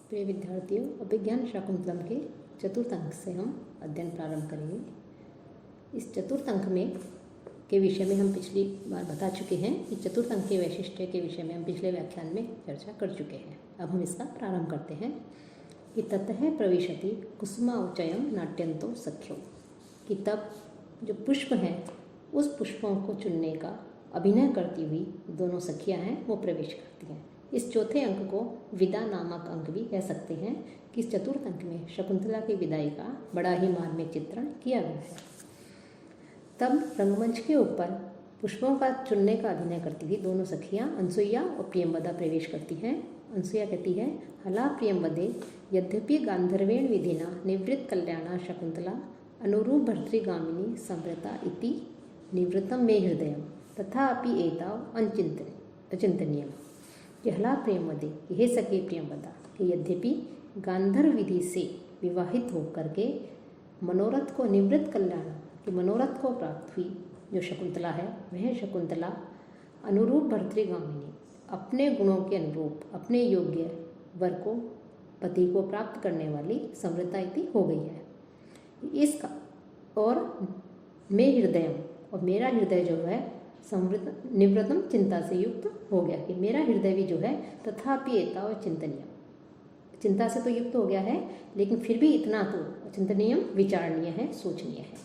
प्रिय विद्यार्थियों, अभिज्ञान शाकुंतलम के चतुर्थ अंक से हम अध्ययन प्रारंभ करेंगे। इस चतुर्थ अंक में के विषय में हम पिछली बार बता चुके हैं कि चतुर्थ अंक के वैशिष्ट्य के विषय में हम पिछले व्याख्यान में चर्चा कर चुके हैं। अब हम इसका प्रारंभ करते हैं कि ततः प्रविशति कुसुमावचयम नाट्यंतो सख्यो, कि तब जो पुष्प हैं उस पुष्पों को चुनने का अभिनय करती हुई दोनों सखियां हैं वो प्रवेश करती हैं। इस चौथे अंक को विदा नामक अंक भी कह सकते हैं कि इस चतुर्थ अंक में शकुंतला की विदाई का बड़ा ही मार्मिक चित्रण किया गया है। तब रंगमंच के ऊपर पुष्पों का चुनने का अभिनय करती हुई दोनों सखियां अनसुईया और प्रियंवदा प्रवेश करती हैं। अनसुईया कहती है, हला प्रियंवदे यद्यपि गांधर्वेण विधिना निवृत्त कल्याणा शकुंतला अनुरूप भर्तृगामिनी संवृता इति निवृत्तम मे हृदय तथापि एताव अचिंतनीयम। हला प्रियंवदे, हे सखी प्रियंवदा, कि यद्यपि गांधर्व विधि से विवाहित होकर के मनोरथ को निवृत्त कल्याण कि मनोरथ को प्राप्त हुई जो शकुंतला है वह शकुंतला अनुरूप भर्तृगामिनी अपने गुणों के अनुरूप अपने योग्य वर को पति को प्राप्त करने वाली संवृता इति हो गई है। इसका और मैं हृदय और मेरा हृदय जो है संवृत निवृतम चिंता से युक्त हो गया, कि मेरा हृदय भी जो है तथापि एताव चिंतनीय, चिंता से तो युक्त हो गया है लेकिन फिर भी इतना तो चिंतनीय विचारणीय है, सोचनीय है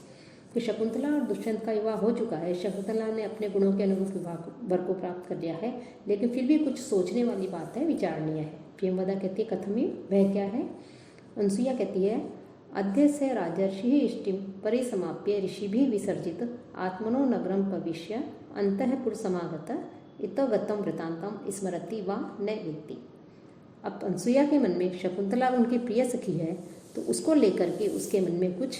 कि शकुंतला और दुष्यंत का विवाह हो चुका है। शकुंतला ने अपने गुणों के अनुरूप विवाह वर को प्राप्त कर लिया है, लेकिन फिर भी कुछ सोचने वाली बात है, विचारणीय है। प्रियंवदा कहती है, कथमी, वह क्या है? अनसुईया कहती है, अद्य से राजर्षि इष्टिम परिसमाप्य ऋषिभिः विसर्जित आत्मनो नगरम प्रविश्य अंतःपुर समागत इतो गतम वृतांतम स्मरति वा न वेत्ति। अब अनसुईया के मन में शकुंतला उनकी प्रिय सखी है तो उसको लेकर के उसके मन में कुछ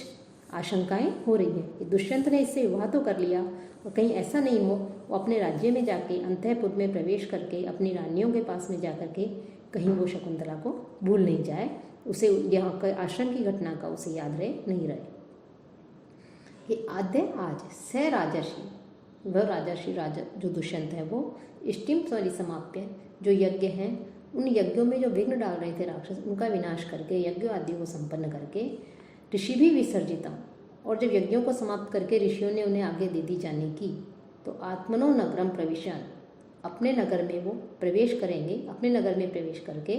आशंकाएं हो रही हैं कि दुष्यंत ने इससे विवाह तो कर लिया और कहीं ऐसा नहीं हो वो अपने राज्य में जाके अंतःपुर में प्रवेश करके अपनी रानियों के पास में जाकर के कहीं वो शकुंतला को भूल नहीं जाए, उसे यहाँ का आश्रम की घटना का उसे याद रहे नहीं रहे। कि आद्य आज स राजर्षि, वह राजर्षि राजा जो दुष्यंत है वो इष्टिम समाप्य जो यज्ञ हैं उन यज्ञों में जो विघ्न डाल रहे थे राक्षस उनका विनाश करके यज्ञ आदि को संपन्न करके ऋषि भी विसर्जिता, और जब यज्ञों को समाप्त करके ऋषियों ने उन्हें आगे दे दी जाने की तो आत्मनो नगरम प्रविशान, अपने नगर में वो प्रवेश करेंगे, अपने नगर में प्रवेश करके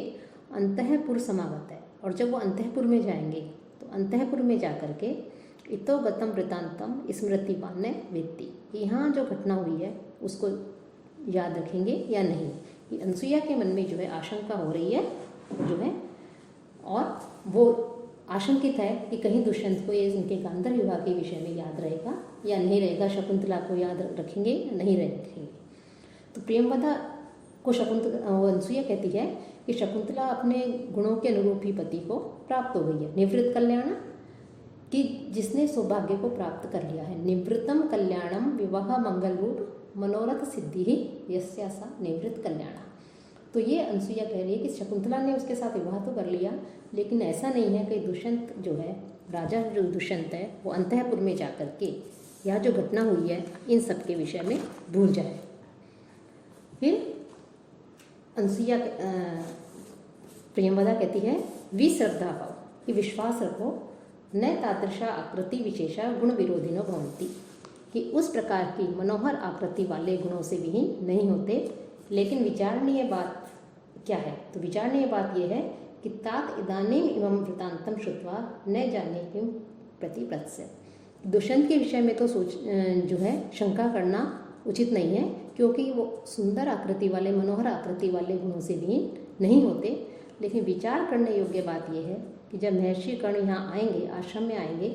अंतःपुर समागत है, और जब वो अंतःपुर में जाएंगे तो अंतःपुर में जा कर के इतो गतम वृतांतम स्मृति पान्य वेत्ति, यहाँ जो घटना हुई है उसको याद रखेंगे या नहीं। कि अनसुईया के मन में जो है आशंका हो रही है जो है, और वो आशंकित है कि कहीं दुष्यंत को ये इनके गांधर्व विवाह के विषय में याद रहेगा या नहीं रहेगा, शकुंतला को याद रखेंगे या नहीं रखेंगे। तो प्रियंवदा को अनसुईया कहती है कि शकुंतला अपने गुणों के अनुरूप ही पति को प्राप्त हो गई है। निवृत्त कल्याण कि जिसने सौभाग्य को प्राप्त कर लिया है। निवृत्तम कल्याणम विवाह मंगल रूप मनोरथ सिद्धि ही यस्या सा निवृत्त कल्याण। तो ये अनसुईया कह रही है कि शकुंतला ने उसके साथ विवाह तो कर लिया लेकिन ऐसा नहीं है कि दुष्यंत जो है राजा जो दुष्यंत है वो अंतःपुर में जा कर के यह जो घटना हुई है इन सब के विषय में भूल जाए। फिर अनसुईया प्रियंवदा कहती है, विश्रद्धा भाव कि विश्वास रखो, न तादृशा आकृति विशेषा गुण विरोधिनो भवन्ति, कि उस प्रकार की मनोहर आकृति वाले गुणों से विहीन नहीं होते। लेकिन विचारणीय बात क्या है? तो विचारणीय बात यह है कि तात इदानीम एवं वृतांतम श्रुत्वा न जाने किम प्रतिप्रत्स्य। दुष्यंत के विषय में तो जो है शंका करना उचित नहीं है, क्योंकि वो सुंदर आकृति वाले मनोहर आकृति वाले गुणों से विहीन नहीं होते। लेकिन विचार करने योग्य बात यह है कि जब महर्षि कर्ण यहाँ आएंगे, आश्रम में आएंगे,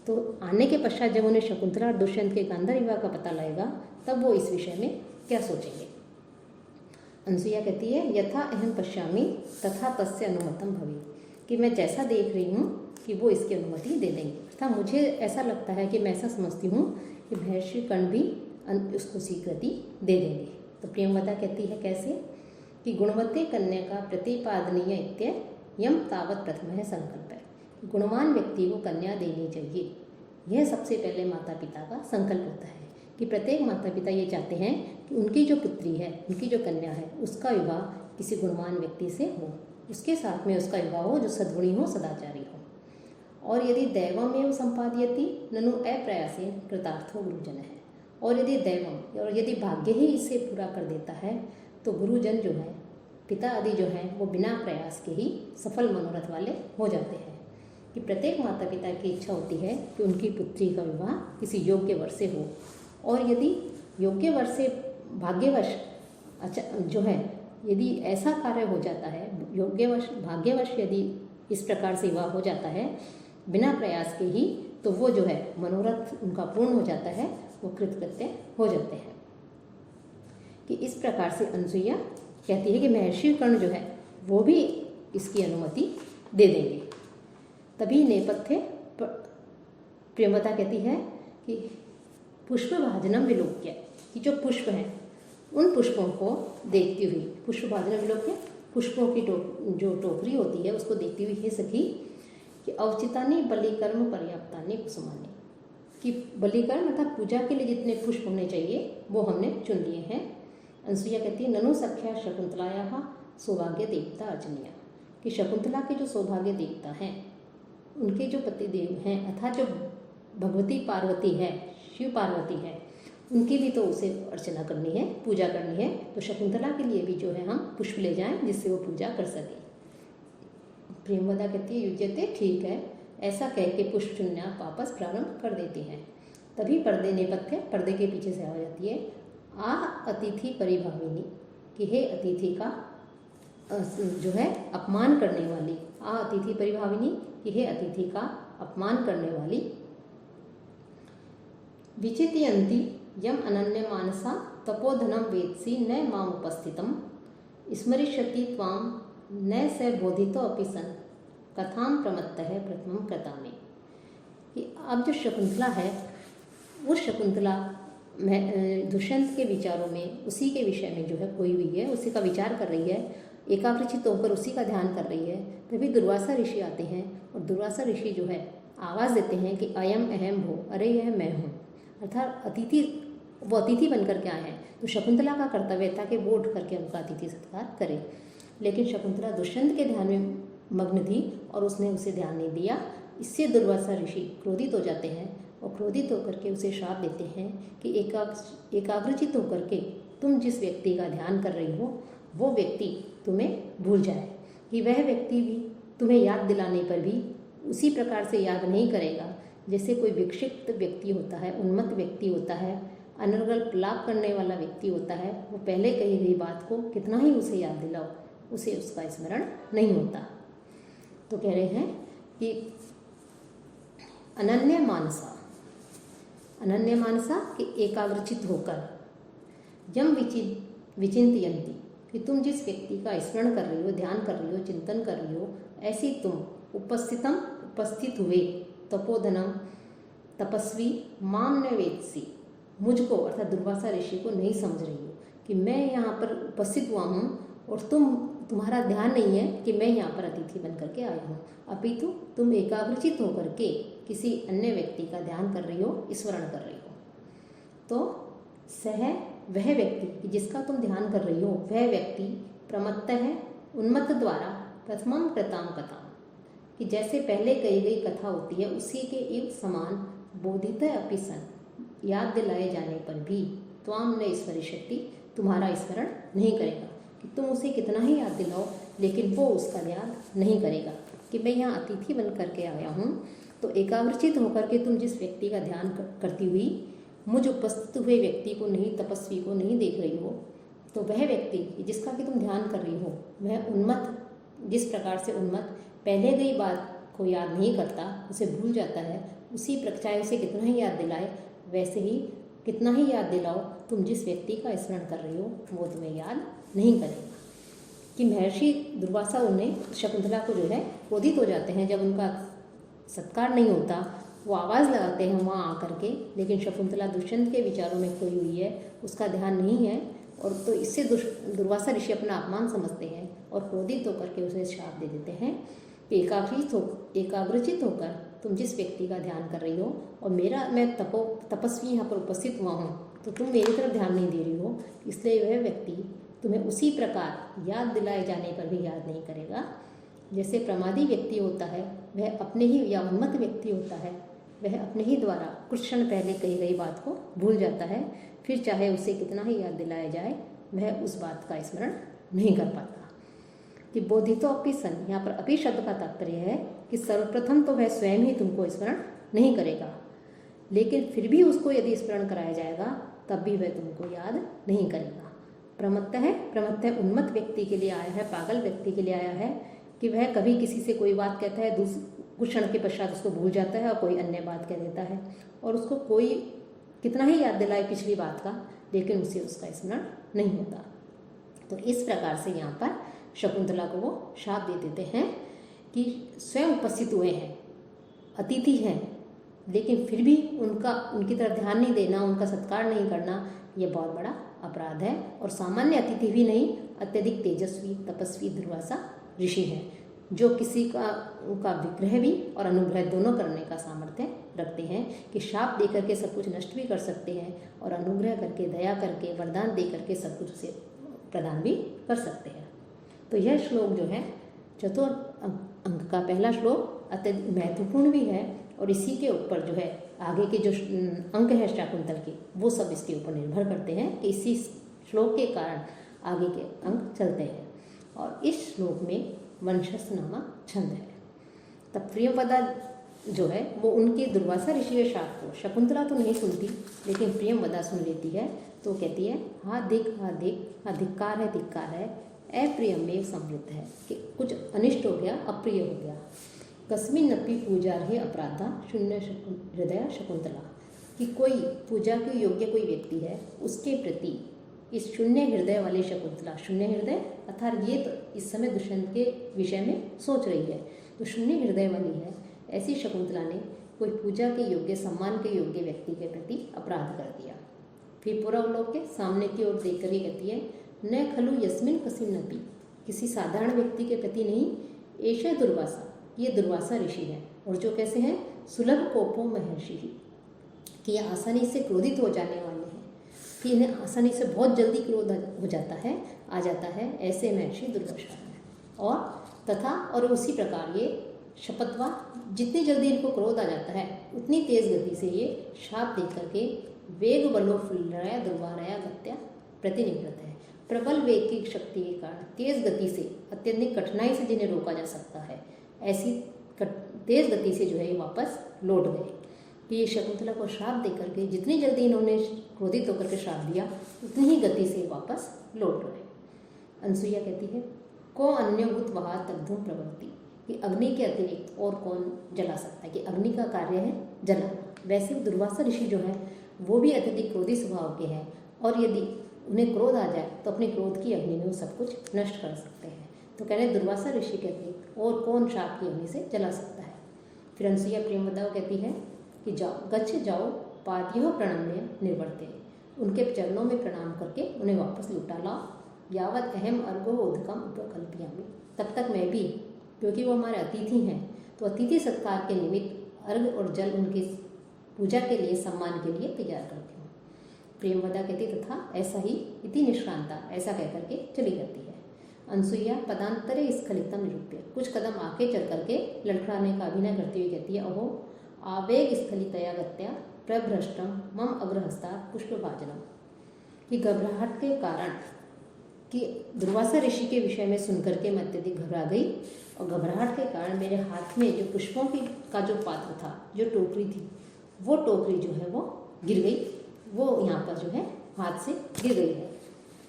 तो आने के पश्चात जब उन्हें शकुंतला और दुष्यंत के गांधर्व विवाह का पता लगेगा तब वो इस विषय में क्या सोचेंगे। अनसुईया कहती है, यथा अहम पश्यामि तथा तस्य अनुमतम भवे, कि मैं जैसा देख रही हूँ कि वो इसकी अनुमति दे देंगे। अर्थात मुझे ऐसा लगता है कि मैं ऐसा समझती हूँ कि महर्षि कर्ण भी उसको स्वीकृति दे देंगे। तो प्रियंवदा कहती है कैसे? कि गुणवती कन्या का प्रतिपादनीय इत्य यम तावत प्रथम है संकल्प है, गुणवान व्यक्ति को कन्या देनी चाहिए। यह सबसे पहले माता पिता का संकल्प होता है कि प्रत्येक माता पिता ये चाहते हैं कि उनकी जो पुत्री है, उनकी जो कन्या है, उसका विवाह किसी गुणवान व्यक्ति से हो। उसके साथ में उसका विवाह हो जो सद्गुणी हो, सदाचारी हो। और यदि दैवमेव संपादयति ननु अप्रयासेन कृतार्थो गुरुजन है। और यदि दैवम और यदि भाग्य ही इसे पूरा कर देता है तो गुरुजन जो है, पिता आदि जो हैं, वो बिना प्रयास के ही सफल मनोरथ वाले हो जाते हैं। कि प्रत्येक माता पिता की इच्छा होती है कि उनकी पुत्री का विवाह किसी योग्य वर से हो। और यदि योग्य वर से भाग्यवश अच्छा जो है, यदि ऐसा कार्य हो जाता है, योग्यवश भाग्यवश यदि इस प्रकार से विवाह हो जाता है बिना प्रयास के ही, तो वो जो है मनोरथ उनका पूर्ण हो जाता है, वो कृतकृत्य हो जाते हैं। कि इस प्रकार से अनसुईया कहती है कि महर्षि कर्ण जो है वो भी इसकी अनुमति दे देंगे। तभी नेपथ्य प्रियंवदा कहती है कि पुष्प भाजनम विलोक्य, कि जो पुष्प हैं उन पुष्पों को देखती हुई, पुष्प भाजनम विलोक्य, पुष्पों की जो टोकरी होती है उसको देखती हुई हे सखी कि अवचितानी बलिकर्म पर्याप्तानी कुसुमानी, कि बलिकर्म अर्थात पूजा के लिए जितने पुष्प होने चाहिए वो हमने चुन लिए हैं। अनसुईया कहती है ननु सख्या शकुंतलाया सौभाग्य देवता अर्चनीय, कि शकुंतला के जो सौभाग्य देवता हैं उनके जो पतिदेव हैं अर्थात जो भगवती पार्वती है, शिव पार्वती है, उनकी भी तो उसे अर्चना करनी है, पूजा करनी है। तो शकुंतला के लिए भी जो है हम पुष्प ले जाएं जिससे वो पूजा कर सके। प्रेमवदा कहती है युज्यते, ठीक है, ऐसा कह के पुष्प चुनना वापस प्रारंभ कर देती हैं। तभी पर्दे नेपथ्य पर्दे के पीछे से आ जाती है आ अतिथि परिभाविनी, कि हे अतिथि का जो है अपमान करने वाली, आ अतिथि परिभाविनी, कि हे अतिथि का अपमान करने वाली। विचितयन्ति यम अनन्य मानसा तपोधनम वेत्सी न माम उपस्थितम स्मरिष्यति त्वाम न स बोधितो अपि सन कथाम प्रमत्तः प्रथमम कृतामे। कि अब जो शकुंतला है वो शकुंतला दुष्यंत के विचारों में उसी के विषय में जो है खोई हुई है, उसी का विचार कर रही है, एकाग्रचित होकर उसी का ध्यान कर रही है। तभी दुर्वासा ऋषि आते हैं और दुर्वासा ऋषि जो है आवाज़ देते हैं कि अयम अहम भो, अरे यह मैं हूँ। अर्थात अतिथि, वो अतिथि बनकर के आए हैं, तो शकुंतला का कर्तव्य था कि वो उठ करके उनका अतिथि सत्कार करे। लेकिन शकुंतला दुष्यंत के ध्यान में मग्न थी और उसने उसे ध्यान नहीं दिया। इससे दुर्वासा ऋषि क्रोधित हो जाते हैं और क्रोधित होकर के उसे श्राप देते हैं कि एकाग्रचित होकर के तुम जिस व्यक्ति का ध्यान कर रही हो वो व्यक्ति तुम्हें भूल जाए, कि वह व्यक्ति भी तुम्हें याद दिलाने पर भी उसी प्रकार से याद नहीं करेगा जैसे कोई विक्षिप्त व्यक्ति होता है, उन्मत्त व्यक्ति होता है, अनर्गल प्रलाप करने वाला व्यक्ति होता है। वो पहले कही गई बात को कितना ही उसे याद दिलाओ, उसे उसका स्मरण नहीं होता। तो कह रहे हैं कि अनन्य मानसा, अनन्य मानसा कि एकाग्रचित होकर, यम विचिंतयन्ति, कि तुम जिस व्यक्ति का स्मरण कर रही हो, ध्यान कर रही हो, चिंतन कर रही हो, ऐसी तुम उपस्थित हुए तपोधनम तपस्वी माम न वेत्सी, मुझको अर्थात दुर्वासा ऋषि को नहीं समझ रही हो कि मैं यहाँ पर उपस्थित हुआ हूँ और तुम्हारा ध्यान नहीं है कि मैं यहाँ पर अतिथि बन करके आया हूँ, अपितु तुम एकाग्रचित होकर के किसी अन्य व्यक्ति का ध्यान कर रही हो, स्मरण कर रही हो। तो सह वह व्यक्ति जिसका तुम ध्यान कर रही हो वह व्यक्ति प्रमत्त है, उन्मत्त द्वारा प्रथमम कृताम कथा, कि जैसे पहले कही गई कथा होती है उसी के एक समान बोधित अपि सन, याद दिलाए जाने पर भी त्वाम न स्मरिष्यति, तुम्हारा स्मरण नहीं करेगा। कि तुम उसे कितना ही याद दिलाओ लेकिन वो उसका याद नहीं करेगा कि मैं यहाँ अतिथि बन करके आया हूँ। तो एकाग्रचित होकर के तुम जिस व्यक्ति का ध्यान करती हुई मुझ उपस्थित हुए व्यक्ति को नहीं, तपस्वी को नहीं देख रही हो, तो वह व्यक्ति जिसका कि तुम ध्यान कर रही हो वह उन्मत्त, जिस प्रकार से उन्मत्त पहले गई बात को याद नहीं करता, उसे भूल जाता है, उसी चाहे उसे कितना ही याद दिलाए वैसे ही कितना ही याद दिलाओ तुम जिस व्यक्ति का स्मरण कर रही हो वो तुम्हें याद नहीं करेगा। कि महर्षि दुर्वासा उन्हें शकुंतला को जो है क्रोधित हो जाते हैं जब उनका सत्कार नहीं होता, वो आवाज़ लगाते हैं वहाँ आकर के, लेकिन शकुंतला दुष्यंत के विचारों में खोई हुई है, उसका ध्यान नहीं है और तो इससे दुर्वासा ऋषि अपना अपमान समझते हैं और क्रोधित होकर के उसे श्राप दे देते हैं कि एकाग्रचित होकर तुम जिस व्यक्ति का ध्यान कर रही हो और मैं तपस्वी यहाँ पर उपस्थित हुआ हूँ तो तुम मेरी तरफ ध्यान नहीं दे रही हो, इसलिए वह व्यक्ति तुम्हें उसी प्रकार याद दिलाए जाने पर भी याद नहीं करेगा। जैसे प्रमादी व्यक्ति होता है वह अपने ही, या उन्मत्त व्यक्ति होता है वह अपने ही द्वारा कुछ क्षण पहले कही गई बात को भूल जाता है, फिर चाहे उसे कितना ही याद दिलाया जाए वह उस बात का स्मरण नहीं कर पाता। कि बोधितो अपि सन, यहाँ पर अपि शब्द का तात्पर्य है कि सर्वप्रथम तो वह स्वयं ही तुमको स्मरण नहीं करेगा, लेकिन फिर भी उसको यदि स्मरण कराया जाएगा तब भी वह तुमको याद नहीं करेगा। प्रमत्तः उन्मत्त व्यक्ति के लिए आया है, पागल व्यक्ति के लिए आया है कि वह कभी किसी से कोई बात कहता है, कुछ क्षण के पश्चात उसको भूल जाता है और कोई अन्य बात कह देता है, और उसको कोई कितना ही याद दिलाए पिछली बात का, लेकिन उसे उसका स्मरण नहीं होता। तो इस प्रकार से यहाँ पर शकुंतला को वो शाप दे देते हैं कि स्वयं उपस्थित हुए हैं, अतिथि हैं, लेकिन फिर भी उनकी तरफ ध्यान नहीं देना, उनका सत्कार नहीं करना, ये बहुत बड़ा अपराध है। और सामान्य अतिथि भी नहीं, अत्यधिक तेजस्वी तपस्वी दुर्वासा ऋषि है, जो किसी का विग्रह भी और अनुग्रह दोनों करने का सामर्थ्य रखते हैं, कि शाप दे करके सब कुछ नष्ट भी कर सकते हैं और अनुग्रह करके, दया करके, वरदान दे करके सब कुछ उसे प्रदान भी कर सकते हैं। तो यह श्लोक जो है चतुर्थ अंक का पहला श्लोक अत्यधिक महत्वपूर्ण भी है, और इसी के ऊपर जो है आगे के जो अंक है शाकुंतल के, वो सब इसके ऊपर निर्भर करते हैं कि इसी श्लोक के कारण आगे के अंक चलते हैं। और इस श्लोक में वंशस्थ नामक छंद है। तब प्रियंवदा जो है वो उनके दुर्वासा ऋषि के शाप को शकुंतला तो नहीं सुनती, लेकिन प्रियंवदा सुन लेती है। तो कहती है, हाँ दिक, धिक्कार है, अप्रियम में समृद्ध है, कि कुछ अनिष्ट हो गया, अप्रिय हो गया। कस्मिन अपि पूजार्हे अपराधा शून्य हृदय शकुंतला, कि कोई पूजा के योग्य कोई व्यक्ति है, उसके प्रति इस शून्य हृदय वाली शकुंतला, शून्य हृदय अर्थात ये तो इस समय दुष्यंत के विषय में सोच रही है, तो शून्य हृदय वाली है, ऐसी शकुंतला ने कोई पूजा के योग्य, सम्मान के योग्य व्यक्ति के प्रति अपराध कर दिया। फिर पूरा लोग के सामने की ओर देख कर ही कहती है, न खलु यस्मिन कसिम नपी, किसी साधारण व्यक्ति के प्रति नहीं, ऐशा दुर्वासा, ये दुर्वासा ऋषि है। और जो कैसे हैं, सुलभ कोपो महर्षि, कि ये आसानी से क्रोधित हो जाने वाले हैं, कि इन्हें आसानी से बहुत जल्दी क्रोध हो जाता है, आ जाता है, ऐसे महर्षि दुर्वासा है। और उसी प्रकार ये शपथवा, जितनी जल्दी इनको क्रोध आ जाता है उतनी तेज गति से ये शाप दे करके वेग बलो फुल्लया दुर्वारया गत्या प्रतिनिवृत्त है। प्रबल वेग की शक्ति के कारण तेज गति से, अत्यधिक कठिनाई से जिन्हें रोका जा सकता है, ऐसी तेज गति से जो है ये वापस लौट गए। कि ये शकुंतला को श्राप दे करके जितनी जल्दी इन्होंने क्रोधित होकर के श्राप दिया, उतनी ही गति से वापस लौट गए। अनसुईया कहती है, को अन्यभूत वहा तब्धुम प्रवृत्ति, कि अग्नि के अतिरिक्त और कौन जला सकता है, कि अग्नि का कार्य है जलाना। वैसे दुर्वासा ऋषि जो है वो भी अत्यधिक क्रोधी स्वभाव के हैं, और यदि उन्हें क्रोध आ जाए तो अपने क्रोध की अग्नि में वो सब कुछ नष्ट कर सकते हैं। तो कह रहे दुर्वासा ऋषि के अतिरिक्त और कौन शाप की अग्नि से जला सकता है। फिर अनसुईया प्रेमवदा कहती है कि जाओ पाद्यो प्रणम्य निर्वर्ते, उनके चरणों में प्रणाम करके उन्हें वापस लौटा लाओ। यावत अहम अर्घो उदकम उपकल्पयामि, तब तक मैं भी, क्योंकि वो हमारे अतिथि हैं, तो अतिथि सत्कार के निमित्त अर्घ और जल उनकी पूजा के लिए, सम्मान के लिए तैयार करती हूँ। प्रेमवदा कहती तथा ऐसा ही इति निष्क्रांता, ऐसा कहकर के चली जाती है। अनसुईया पदांतरे स्खलितम निरूप्य, कुछ कदम आगे चल करके लड़खड़ाने का अभिनय करती हुई कहती है, अहो आवेग स्खलितया गत्या प्रभ्रष्टम मम अग्रहस्ता पुष्पभाजनम, कि घबराहट के कारण, कि दुर्वासा ऋषि के विषय में सुनकर के मैं अत्यधिक घबरा गई, और घबराहट के कारण मेरे हाथ में जो पुष्पों का जो पात्र था, जो टोकरी थी, वो टोकरी जो है वो गिर गई, वो यहाँ पर जो है हाथ से गिर गई है।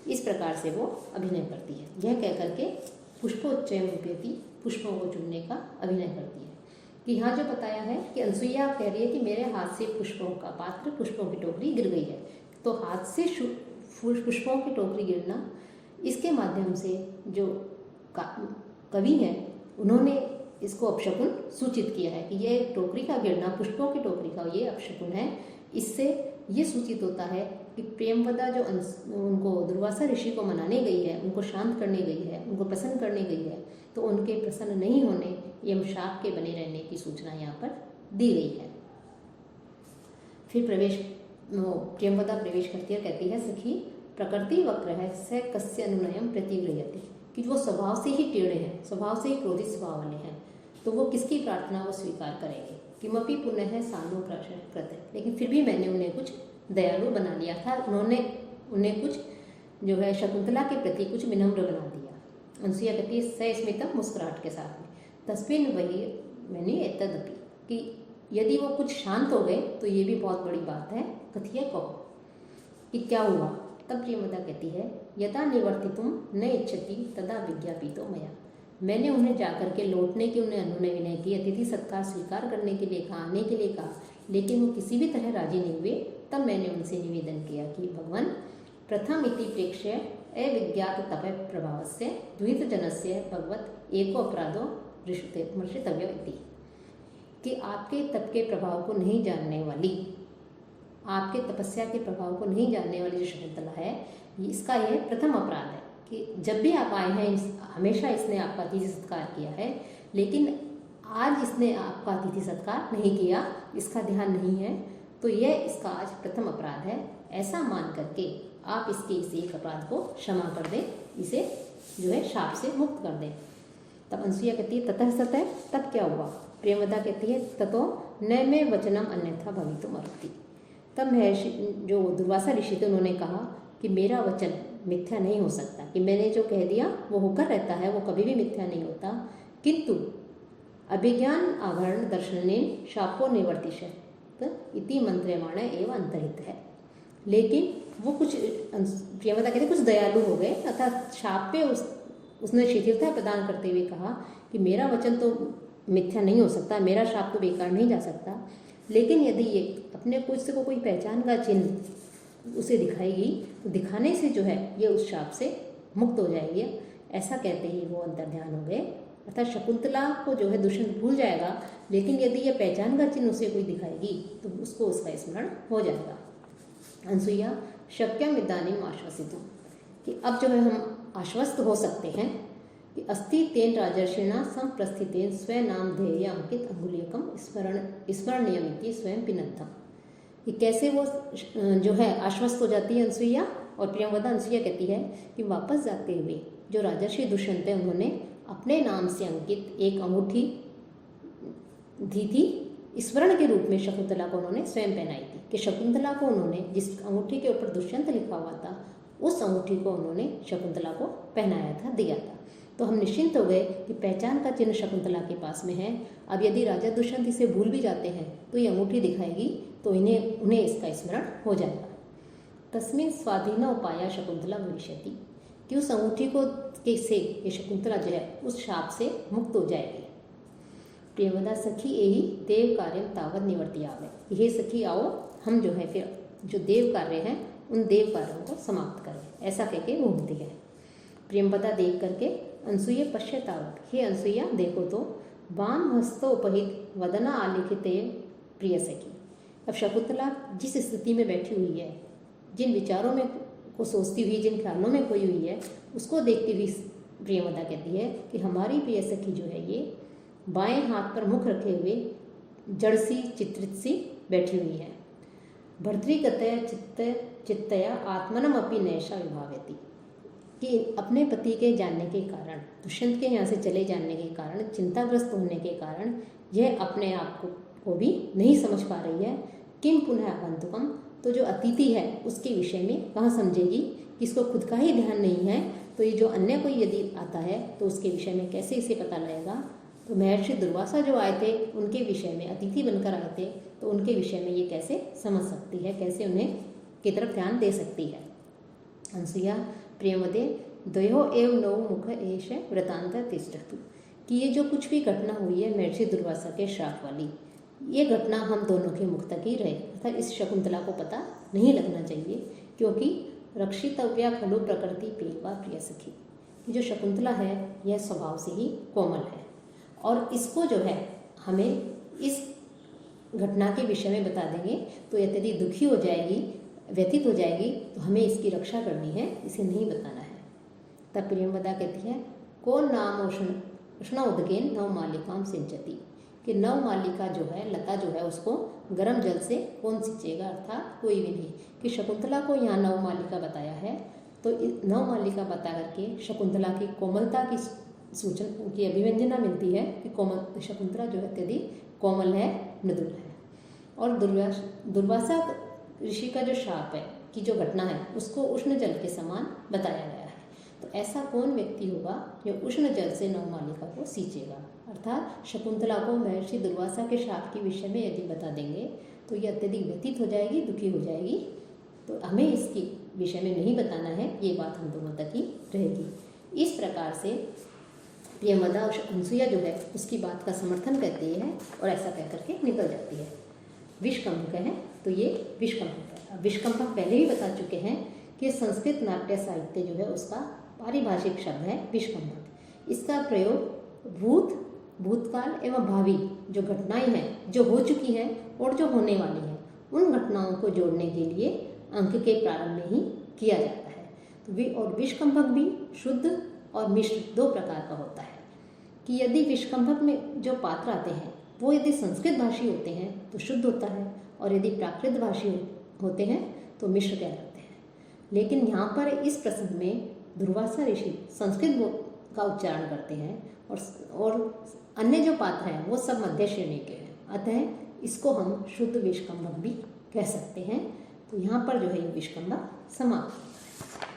इस प्रकार से वो अभिनय करती है। यह कह करके पुष्पोच्चयम रूपयति, पुष्पों को चुनने का अभिनय करती है। कि यहाँ जो बताया है कि अनसुईया कह रही है कि मेरे हाथ से पुष्पों का पात्र, पुष्पों की टोकरी गिर गई है। तो हाथ से पुष्पों की टोकरी गिरना, इसके माध्यम से जो कवि हैं उन्होंने इसको अपशकुन सूचित किया है कि ये टोकरी का गिरना, पुष्पों की टोकरी का ये अपशकुन है। इससे ये सूचित होता है कि प्रेमवदा जो उनको दुर्वासा ऋषि को मनाने गई है, उनको शांत करने गई है, उनको प्रसन्न करने गई है, तो उनके प्रसन्न नहीं होने एवं शाप के बने रहने की सूचना यहाँ पर दी गई है। फिर प्रेमवदा प्रवेश करती है, कहती है, सखी प्रकृति वक्र है स कस्य अनुनयम प्रतिगृह्यते, कि वो स्वभाव से ही टेढ़े हैं, स्वभाव से ही क्रोधित स्वभाव वाले हैं, तो वो किसकी प्रार्थना वो स्वीकार करेंगे। किमपि पुनः सानु कृत, लेकिन फिर भी मैंने उन्हें कुछ दयालु बना लिया था, उन्हें कुछ जो है शकुंतला के प्रति कुछ विनम्र बना दिया। अनसुईया कहती है सस्मितम मुस्कुराहट के साथ में, तस्मिन वही मैंने एतदपि, कि यदि वो कुछ शांत हो गए तो ये भी बहुत बड़ी बात है। कथिय कहो कि क्या हुआ। तब प्रियमदा कहती है यदा निवर्तितुम न इच्छति तदा विज्ञापितो मया, मैंने उन्हें जाकर के लौटने की उन्हें अनुनय विनय की, अतिथि सत्कार स्वीकार करने के लिए कहा, आने के लिए कहा, लेकिन वो किसी भी तरह राजी नहीं हुए। तब मैंने उनसे निवेदन किया कि भगवान प्रथम इति प्रेक्ष्य अविज्ञात तप प्रभाव से द्वित जनस्य भगवत एको अपराधो मर्षितव्य इति, कि आपके तप के प्रभाव को नहीं जानने वाली, आपके तपस्या के प्रभाव को नहीं जानने वाली जो शकुंतला है, इसका यह प्रथम अपराध है कि जब भी आप आए हैं हमेशा इसने आपका अतिथि सत्कार किया है, लेकिन आज इसने आपका अतिथि सत्कार नहीं किया, इसका ध्यान नहीं है, तो यह इसका आज प्रथम अपराध है। ऐसा मान करके आप इसके इस एक अपराध को क्षमा कर दें, इसे जो है शाप से मुक्त कर दें। तब अनसुईया कहती है ततः सतः, तब क्या हुआ। प्रियमदा कहती है ततो न मे वचनम अन्यथा भवितुम अर्हति, तब महर्षि जो दुर्वासा ऋषि थे उन्होंने कहा कि मेरा वचन मिथ्या नहीं हो सकता, कि मैंने जो कह दिया वो होकर रहता है, वो कभी भी मिथ्या नहीं होता। किंतु अभिज्ञान आवरण दर्शनेन शापो निवर्तिष्यत इति मंत्र्यमाण एवं अंतरित है, लेकिन वो कुछ प्रियमदा कहते कुछ दयालु हो गए, अर्थात शाप पे उसने शिथिलता प्रदान करते हुए कहा कि मेरा वचन तो मिथ्या नहीं हो सकता, मेरा शाप तो बेकार नहीं जा सकता, लेकिन यदि ये अपने कुछ से को कोई पहचान का चिन्ह उसे दिखाएगी तो दिखाने से जो है ये उस शाप से मुक्त हो जाएगी। ऐसा कहते ही वो अंतर्ध्यान हो गए, अर्थात शकुंतला को जो है दुष्यंत भूल जाएगा, लेकिन यदि ये पहचान का चिन्ह उसे कोई दिखाएगी तो उसको उसका स्मरण हो जाएगा। अनसुईया शक्यम इदानीम आश्वसितुम, कि अब जो है हम आश्वस्त हो सकते हैं कि अस्ति तेन राजर्षिणा संप्रस्थितेन स्वयं नाम ध्येय अंकित अंगुलीयकम स्मरणीयमिति स्वयं पिनद्धम, कि कैसे वो जो है आश्वस्त हो जाती है अनसुईया। और प्रियंवदा अनसुईया कहती है कि वापस जाते हुए जो राजर्षि दुष्यंत है उन्होंने अपने नाम से अंकित एक अंगूठी दी थी स्मरण के रूप में शकुंतला को उन्होंने स्वयं पहनाई थी, कि शकुंतला को उन्होंने जिस अंगूठी के ऊपर दुष्यंत लिखा हुआ था उस अंगूठी को उन्होंने शकुंतला को पहनाया था, दिया था। तो हम निश्चिंत हो गए कि पहचान का चिन्ह शकुंतला के पास में है। अब यदि राजा दुष्यंत इसे भूल भी जाते हैं तो ये अंगूठी दिखाएगी तो उन्हें इसका स्मरण हो जाएगा। तस्मिन् स्वाधीन उपाया शकुंतला भविष्यति, कि उस अंगूठी को से ये शकुंतला जो है उस शाप से मुक्त हो जाएगी। प्रियवदा सखी यही देव कार्य तावत निवर्ती आवे, ये सखी आओ हम जो है फिर जो देव कार्य हैं उन देव कार्यों को समाप्त करें, ऐसा कहके घूमती है। प्रियंवदा देख करके अनसुईया पश्चातावत, हे अनसुईया देखो तो वाम हस्तोपहित वदना आलिखित प्रिय सखी। अब शकुंतला जिस स्थिति में बैठी हुई है, जिन विचारों में को सोचती हुई, जिन ख्यालों में खोई हुई है, उसको देखती हुई प्रियमदा कहती है कि हमारी प्रिय सखी जो है ये बाएं हाथ पर मुख रखे हुए जड़ सी चित्रित सी बैठी हुई है। भर्तृगतया चित्तया आत्मनम अपि नैषा विभावती, कि अपने पति के जानने के कारण, दुष्यंत के यहाँ से चले जाने के कारण, चिंताग्रस्त होने के कारण यह अपने आप को भी नहीं समझ पा रही है। किम पुनः आगंतुकम, तो जो अतिथि है उसके विषय में कहाँ समझेगी, कि इसको खुद का ही ध्यान नहीं है, तो ये जो अन्य कोई यदि आता है तो उसके विषय में कैसे इसे पता लगेगा। तो महर्षि दुर्वासा जो आए थे उनके विषय में अतिथि बनकर आए थे, तो उनके विषय में ये कैसे समझ सकती है, कैसे उन्हें की तरफ ध्यान दे सकती है। अनसुईया प्रियमदे द्वयो एव नौ मुख एष वृतांत तिष्ठतु, कि ये जो कुछ भी घटना हुई है महर्षि दुर्वासा के श्राप वाली, ये घटना हम दोनों के मुख तक ही रहे, अर्थात इस शकुंतला को पता नहीं लगना चाहिए, क्योंकि रक्षितव्या खलु प्रकृति पेवा प्रिय सखी, जो शकुंतला है यह स्वभाव से ही कोमल है, और इसको जो है हमें इस घटना के विषय में बता देंगे तो यदि दुखी हो जाएगी, व्यथित हो जाएगी, तो हमें इसकी रक्षा करनी है, इसे नहीं बताना है। तब प्रियंवदा कहती है को नाम उष्ण उदगेन नव मालिकाम सिंचती, कि नव मालिका जो है, लता जो है, उसको गर्म जल से कौन सिंचेगा, अर्थात कोई भी नहीं, कि शकुंतला को यहाँ नवमालिका बताया है, तो नवमालिका बता करके शकुंतला की कोमलता की सूचना की अभिव्यंजना मिलती है कि कोमल शकुंतला जो है अत्यधिक कोमल है, मृदुल है। और दुर्वासा ऋषि का जो शाप है की जो घटना है उसको उष्ण जल के समान बताया गया है। तो ऐसा कौन व्यक्ति होगा जो उष्ण जल से नवमालिका को सींचेगा। अर्थात शकुंतला को महर्षि दुर्वासा के शाप के विषय में यदि बता देंगे तो ये अत्यधिक व्यतीत हो जाएगी, दुखी हो जाएगी। तो हमें इसके विषय में नहीं बताना है, ये बात हम दोनों तक ही रहेगी। इस प्रकार से प्रियमदा और अनसुईया जो है उसकी बात का समर्थन करती है और ऐसा कह करके निकल जाती है। विषकंभक है तो ये विषकंभक है। विषकंभक पहले ही बता चुके हैं कि संस्कृत नाट्य साहित्य जो है उसका पारिभाषिक शब्द है विषकंभक। इसका प्रयोग भूतकाल एवं भावी जो घटनाएं हैं, जो हो चुकी हैं और जो होने वाली हैं, उन घटनाओं को जोड़ने के लिए अंक के प्रारंभ में ही किया जाता है। तो विषकंभक भी शुद्ध और मिश्र दो प्रकार का होता है कि यदि विषकंभक में जो पात्र आते हैं वो यदि संस्कृत भाषी होते हैं तो शुद्ध होता है, और यदि प्राकृत भाषी होते हैं तो मिश्र कहलाते हैं। लेकिन यहाँ पर इस प्रसंग में दुर्वासा ऋषि संस्कृत का उच्चारण करते हैं और अन्य जो पात्र हैं वो सब मध्य श्रेणी के हैं, अतः इसको हम शुद्ध विषकंभक भी कह सकते हैं। तो यहाँ पर जो है ये विषकंभक समाप्त होता है।